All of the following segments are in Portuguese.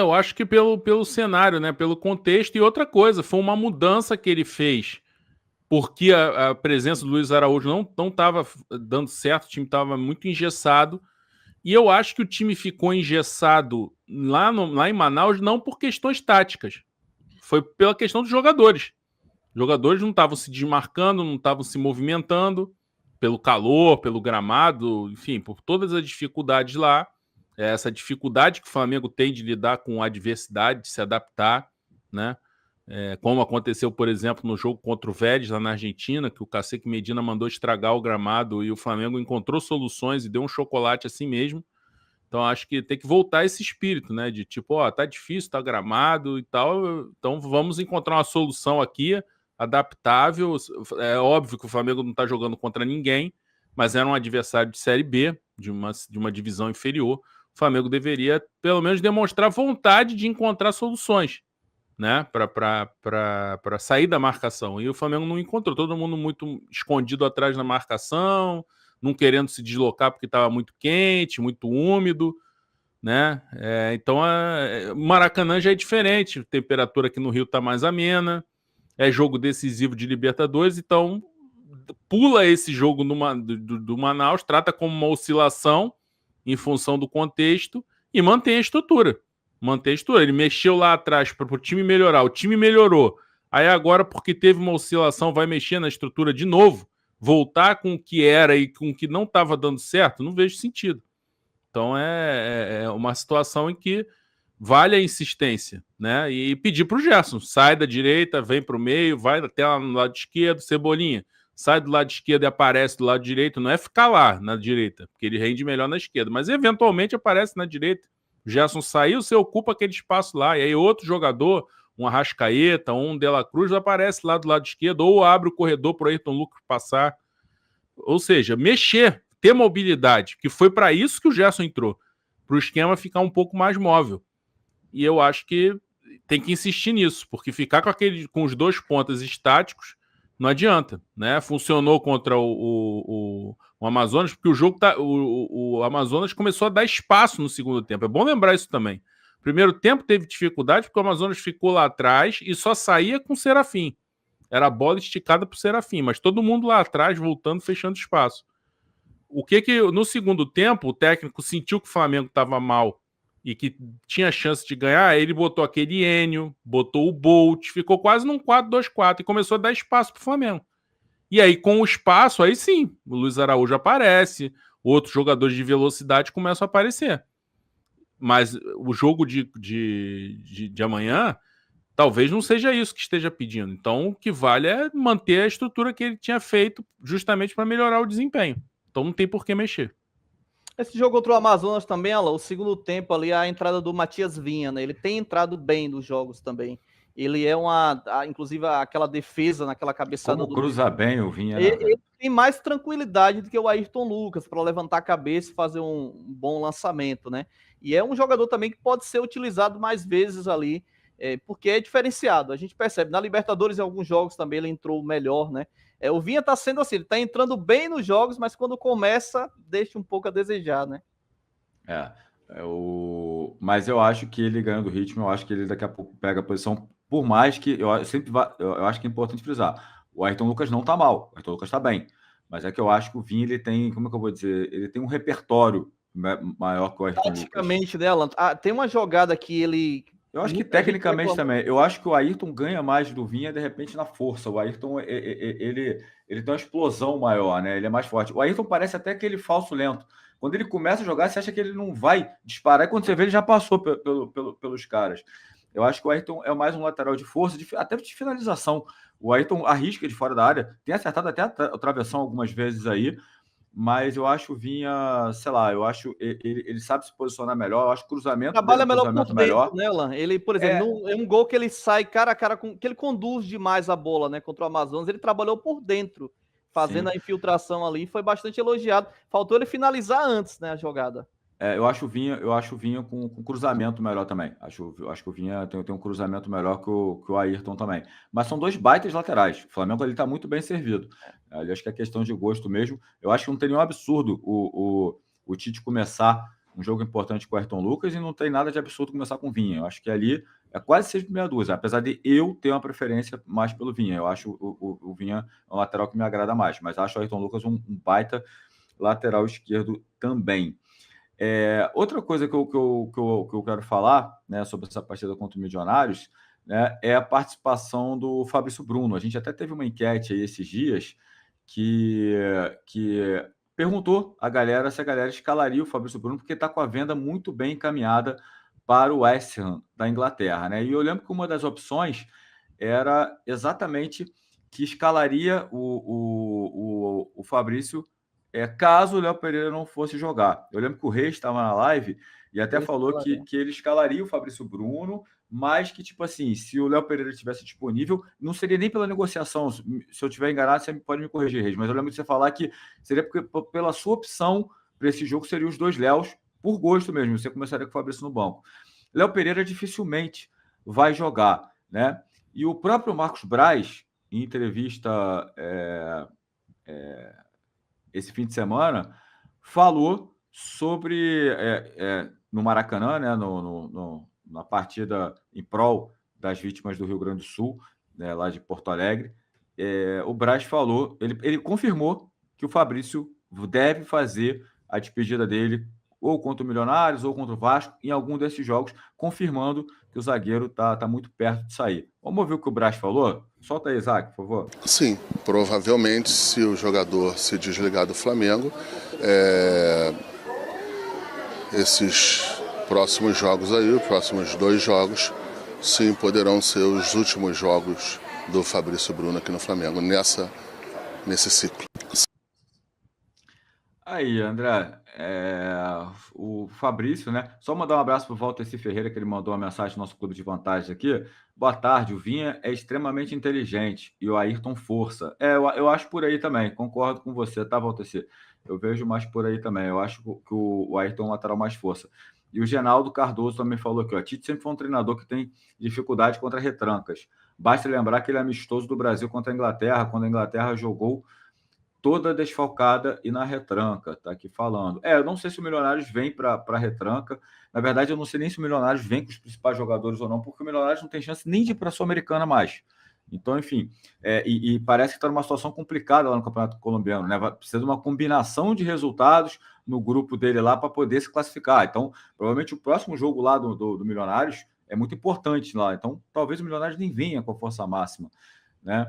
eu acho que pelo cenário, né? Pelo contexto. E outra coisa, foi uma mudança que ele fez. Porque a presença do Luiz Araújo não estava dando certo, o time estava muito engessado. E eu acho que o time ficou engessado lá em Manaus não por questões táticas. Foi pela questão dos jogadores. Os jogadores não estavam se desmarcando, não estavam se movimentando pelo calor, pelo gramado, enfim, por todas as dificuldades lá. Essa dificuldade que o Flamengo tem de lidar com a adversidade, de se adaptar, né? Como aconteceu, por exemplo, no jogo contra o Vélez, lá na Argentina, que o Cacique Medina mandou estragar o gramado e o Flamengo encontrou soluções e deu um chocolate assim mesmo. Então, acho que tem que voltar esse espírito, né? De tipo, ó, tá difícil, tá gramado e tal, então vamos encontrar uma solução aqui, adaptável. É óbvio que o Flamengo não tá jogando contra ninguém, mas era um adversário de Série B, de uma divisão inferior. O Flamengo deveria, pelo menos, demonstrar vontade de encontrar soluções, né? Para sair da marcação. E o Flamengo não encontrou, todo mundo muito escondido atrás da marcação, não querendo se deslocar porque estava muito quente, muito úmido, né? Então, o Maracanã já é diferente, a temperatura aqui no Rio está mais amena, é jogo decisivo de Libertadores, então pula esse jogo do Manaus, trata como uma oscilação em função do contexto e mantém a estrutura. Ele mexeu lá atrás para o time melhorar, o time melhorou. Aí agora, porque teve uma oscilação, vai mexer na estrutura de novo, voltar com o que era e com o que não estava dando certo, não vejo sentido. Então é uma situação em que vale a insistência, né? E pedir para o Gerson, sai da direita, vem para o meio, vai até lá no lado esquerdo, Cebolinha, sai do lado esquerdo e aparece do lado direito, não é ficar lá na direita, porque ele rende melhor na esquerda, mas eventualmente aparece na direita. O Gerson saiu, você ocupa aquele espaço lá, e aí outro jogador, um Arrascaeta, um De La Cruz, aparece lá do lado esquerdo, ou abre o corredor para o Ayrton Lucas passar. Ou seja, mexer, ter mobilidade, que foi para isso que o Gerson entrou, para o esquema ficar um pouco mais móvel. E eu acho que tem que insistir nisso, porque ficar com os dois pontas estáticos não adianta, né? Funcionou contra o Amazonas, porque o jogo o Amazonas começou a dar espaço no segundo tempo. É bom lembrar isso também. Primeiro tempo teve dificuldade, porque o Amazonas ficou lá atrás e só saía com o Serafim. Era a bola esticada para o Serafim, mas todo mundo lá atrás, voltando, fechando espaço. O que no segundo tempo, o técnico sentiu que o Flamengo estava mal e que tinha chance de ganhar, ele botou aquele Enio, botou o Bolt, ficou quase num 4-2-4 e começou a dar espaço para o Flamengo. E aí, com o espaço, aí sim, o Luiz Araújo aparece, outros jogadores de velocidade começam a aparecer. Mas o jogo de amanhã talvez não seja isso que esteja pedindo. Então, o que vale é manter a estrutura que ele tinha feito justamente para melhorar o desempenho. Então, não tem por que mexer. Esse jogo contra o Amazonas também, Alan, o segundo tempo ali, a entrada do Matias Vinha, né? Ele tem entrado bem nos jogos também. Ele é inclusive, aquela defesa naquela cabeçada Como do cruza bem o Vinha, né, ele tem mais tranquilidade do que o Ayrton Lucas para levantar a cabeça e fazer um bom lançamento, né? E é um jogador também que pode ser utilizado mais vezes ali, porque é diferenciado. A gente percebe, na Libertadores, em alguns jogos também ele entrou melhor, né? O Vinha está sendo assim, ele está entrando bem nos jogos, mas quando começa, deixa um pouco a desejar, né? Mas eu acho que ele ganhando ritmo, eu acho que ele daqui a pouco pega a posição, por mais que eu acho que é importante frisar. O Ayrton Lucas não tá mal, o Ayrton Lucas tá bem. Mas é que eu acho que o Vinha, ele tem, como é que eu vou dizer? Ele tem um repertório maior que o Ayrton Lucas. Taticamente, né, Alan? Tem uma jogada que ele... Eu acho que tecnicamente também. Eu acho que o Ayrton ganha mais do Vinha, de repente, na força. O Ayrton, ele tem uma explosão maior, né? Ele é mais forte. O Ayrton parece até aquele falso lento. Quando ele começa a jogar, você acha que ele não vai disparar, e quando você vê, ele já passou pelos caras. Eu acho que o Ayrton é mais um lateral de força, até de finalização. O Ayrton arrisca de fora da área, tem acertado até a travessão algumas vezes aí, mas eu acho o Vinha, sei lá, eu acho ele sabe se posicionar melhor, eu acho cruzamento trabalha melhor por dentro, né, Alan? Ele, por exemplo, é um gol que ele sai cara a cara, que ele conduz demais a bola, né, contra o Amazonas, ele trabalhou por dentro, fazendo a infiltração ali, foi bastante elogiado. Faltou ele finalizar antes, né, a jogada. Eu acho o Vinha com cruzamento melhor também. Acho que o Vinha tem um cruzamento melhor que o Ayrton também. Mas são dois baitas laterais. O Flamengo ele está muito bem servido. Ali acho que é questão de gosto mesmo. Eu acho que não tem nenhum absurdo o Tite começar um jogo importante com o Ayrton Lucas e não tem nada de absurdo começar com o Vinha. Eu acho que ali é quase 6 por meia dúzia, apesar de eu ter uma preferência mais pelo Vinha. Eu acho o Vinha um lateral que me agrada mais, mas acho o Ayrton Lucas um baita lateral esquerdo também. Outra coisa que eu quero falar, né, sobre essa partida contra o Milionários, né, é a participação do Fabrício Bruno. A gente até teve uma enquete aí esses dias que perguntou a galera se a galera escalaria o Fabrício Bruno, porque está com a venda muito bem encaminhada para o West Ham da Inglaterra, né? E eu lembro que uma das opções era exatamente que escalaria o Fabrício caso o Léo Pereira não fosse jogar. Eu lembro que o Reis estava na live e até falou que ele escalaria o Fabrício Bruno, mas que, tipo assim, se o Léo Pereira estivesse disponível, não seria nem pela negociação. Se eu estiver enganado, você pode me corrigir, Reis, mas eu lembro de você falar que seria porque, pela sua opção para esse jogo, seriam os dois Léos, por gosto mesmo. Você começaria com o Fabrício no banco. Léo Pereira dificilmente vai jogar, né? E o próprio Marcos Braz, em entrevista esse fim de semana, falou sobre no Maracanã, né, na partida em prol das vítimas do Rio Grande do Sul, né, lá de Porto Alegre. O Braz falou, ele confirmou que o Fabrício deve fazer a despedida dele ou contra o Milionários ou contra o Vasco em algum desses jogos, confirmando que o zagueiro tá muito perto de sair. Vamos ouvir o que o Braz falou? Solta aí, Isaac, por favor. Sim, provavelmente, se o jogador se desligar do Flamengo, esses próximos jogos aí, os próximos 2 jogos, sim, poderão ser os últimos jogos do Fabrício Bruno aqui no Flamengo, nesse ciclo. Aí, André, o Fabrício, né? Só mandar um abraço para o Walter C. Ferreira, que ele mandou uma mensagem no nosso clube de vantagens aqui. Boa tarde, o Vinha é extremamente inteligente e o Ayrton força. Eu acho por aí também, concordo com você, tá, Walter C? Eu vejo mais por aí também. Eu acho que o Ayrton é um lateral mais força. E o Genaldo Cardoso também falou aqui, ó. Tite sempre foi um treinador que tem dificuldade contra retrancas. Basta lembrar que ele é amistoso do Brasil contra a Inglaterra, quando a Inglaterra jogou toda desfalcada e na retranca, tá aqui falando. Eu não sei se o Milionários vem para a retranca. Na verdade, eu não sei nem se o Milionários vem com os principais jogadores ou não, porque o Milionários não tem chance nem de ir para a Sul-Americana mais. Então, enfim, e parece que está numa situação complicada lá no Campeonato Colombiano, né? Precisa de uma combinação de resultados no grupo dele lá para poder se classificar. Então, provavelmente o próximo jogo lá do Milionários é muito importante lá. Então, talvez o Milionários nem venha com a força máxima, né?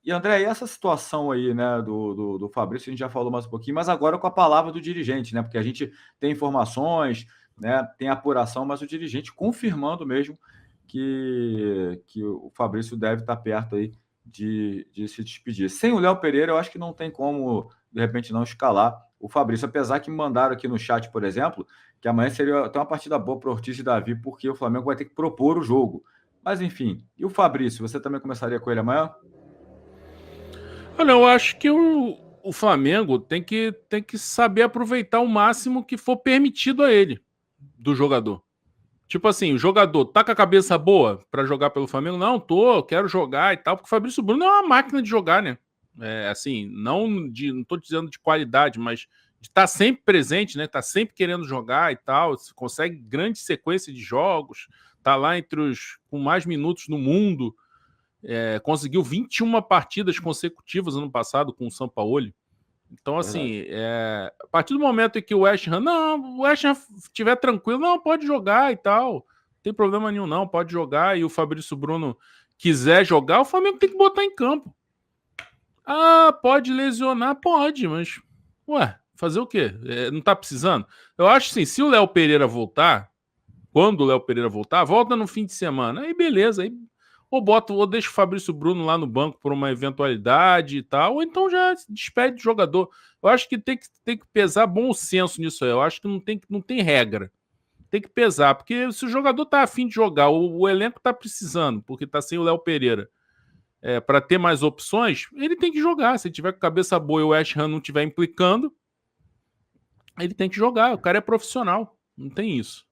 E André, e essa situação aí, né, do Fabrício, a gente já falou mais um pouquinho, mas agora com a palavra do dirigente, né? Porque a gente tem informações, né, tem apuração, mas o dirigente confirmando mesmo que o Fabrício deve estar perto aí de se despedir. Sem o Léo Pereira, eu acho que não tem como, de repente, não escalar o Fabrício, apesar que me mandaram aqui no chat, por exemplo, que amanhã seria até uma partida boa para Ortiz e Davi, porque o Flamengo vai ter que propor o jogo. Mas, enfim, e o Fabrício, você também começaria com ele amanhã? Olha, eu acho que o Flamengo tem que saber aproveitar o máximo que for permitido a ele, do jogador. Tipo assim, o jogador tá com a cabeça boa para jogar pelo Flamengo? Não, quero jogar e tal, porque o Fabrício Bruno é uma máquina de jogar, né? Assim, não tô dizendo de qualidade, mas de estar sempre presente, né? Tá sempre querendo jogar e tal, consegue grande sequência de jogos, tá lá com mais minutos no mundo, conseguiu 21 partidas consecutivas ano passado com o Sampaoli. Então, assim, a partir do momento em que o West Ham estiver tranquilo, não, pode jogar e tal, não tem problema nenhum não, pode jogar, e o Fabrício Bruno quiser jogar, o Flamengo tem que botar em campo. Pode lesionar? Pode, mas, fazer o quê? Não tá precisando? Eu acho assim, se o Léo Pereira voltar, quando o Léo Pereira voltar, volta no fim de semana, aí beleza, aí ou deixa o Fabrício Bruno lá no banco por uma eventualidade e tal, ou então já despede o jogador. Eu acho que tem que pesar bom senso nisso aí. Eu acho que não tem regra. Tem que pesar, porque se o jogador tá afim de jogar, o elenco tá precisando, porque tá sem o Léo Pereira, para ter mais opções, ele tem que jogar. Se ele tiver com cabeça boa e o West Ham não estiver implicando, ele tem que jogar. O cara é profissional, não tem isso.